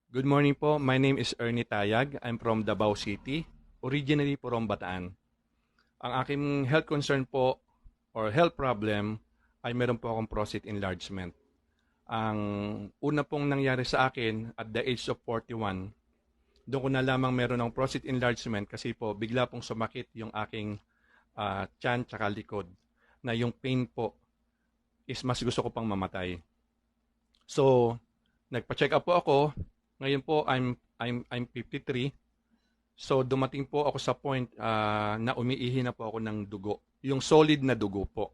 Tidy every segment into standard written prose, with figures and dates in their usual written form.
Good morning po. My name is Ernie Tayag. I'm from Davao City, originally from Bataan. Ang aking health concern po or health problem ay meron po akong prostate enlargement. Ang una pong nangyari sa akin at the age of 41, doon ko na lamang meron ng prostate enlargement kasi po bigla pong sumakit yung aking tiyan tsaka likod na yung pain po is mas gusto ko pang mamatay. So, nagpa-check up po ako. Ngayon po I'm 53. So dumating po ako sa point na umiihi na po ako ng dugo. Yung solid na dugo po.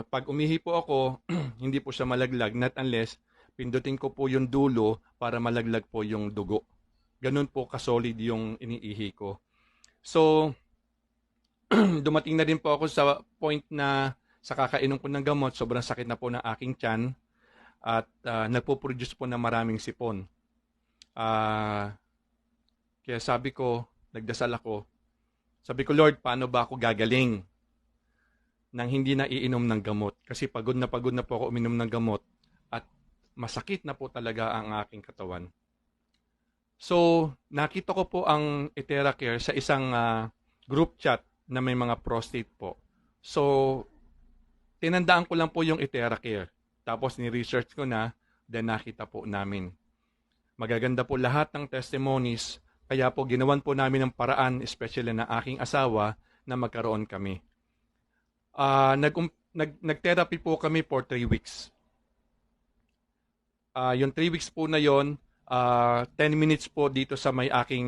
Pag umihi po ako, hindi po siya malaglag not unless pindutin ko po yung dulo para malaglag po yung dugo. Ganun po ka-solid yung iniihi ko. So dumating na din po ako sa point na sa kakainom ko ng gamot, sobrang sakit na po ng aking tiyan at nagpo-produce po ng maraming sipon. Ah, Kaya sabi ko, nagdasal ako, sabi ko, Lord, paano ba ako gagaling nang hindi na iinom ng gamot? Kasi pagod na po ako uminom ng gamot at masakit na po talaga ang aking katawan. So, nakita ko po ang Eteracare sa isang group chat na may mga prostate po. So, tinandaan ko lang po yung Eteracare. Tapos ni-research ko na, then nakita po namin. Magaganda po lahat ng testimonies, kaya po ginawan po namin ng paraan, especially na aking asawa, na magkaroon kami. Nag-therapy po kami for 3 weeks. Yung 3 weeks po na yon, 10 minutes po dito sa may aking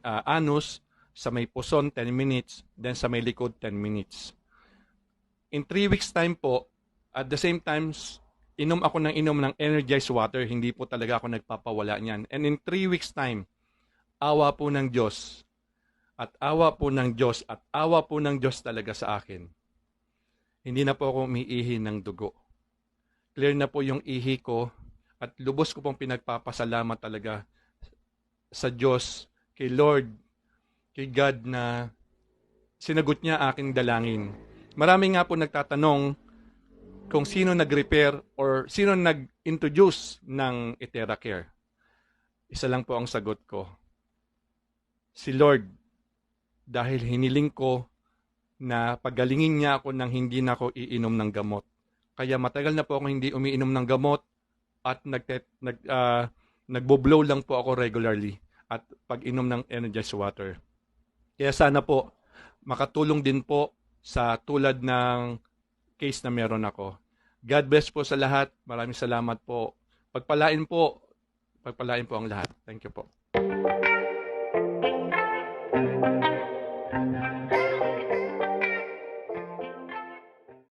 anus, sa may puson 10 minutes, then sa may likod 10 minutes. In 3 weeks time po, at the same time, inom ako ng energized water, hindi po talaga ako nagpapawala niyan. And in 3 weeks time, awa po ng Diyos, at awa po ng Diyos, at awa po ng Diyos talaga sa akin. Hindi na po ako umiihi ng dugo. Clear na po yung ihi ko, at lubos ko pong pinagpapasalamat talaga sa Diyos, kay Lord, kay God na sinagot niya aking dalangin. Marami nga po nagtatanong kung sino nag-repair or sino nag-introduce ng Eteracare. Isa lang po ang sagot ko. Si Lord, dahil hiniling ko na pagalingin niya ako nang hindi na ako iinom ng gamot. Kaya matagal na po ako hindi umiinom ng gamot at nagbo-blow lang po ako regularly at pag-inom ng energized water. Kaya sana po makatulong din po sa tulad ng case na meron ako. God bless po sa lahat. Maraming salamat po. Pagpalain po ang lahat. Thank you po.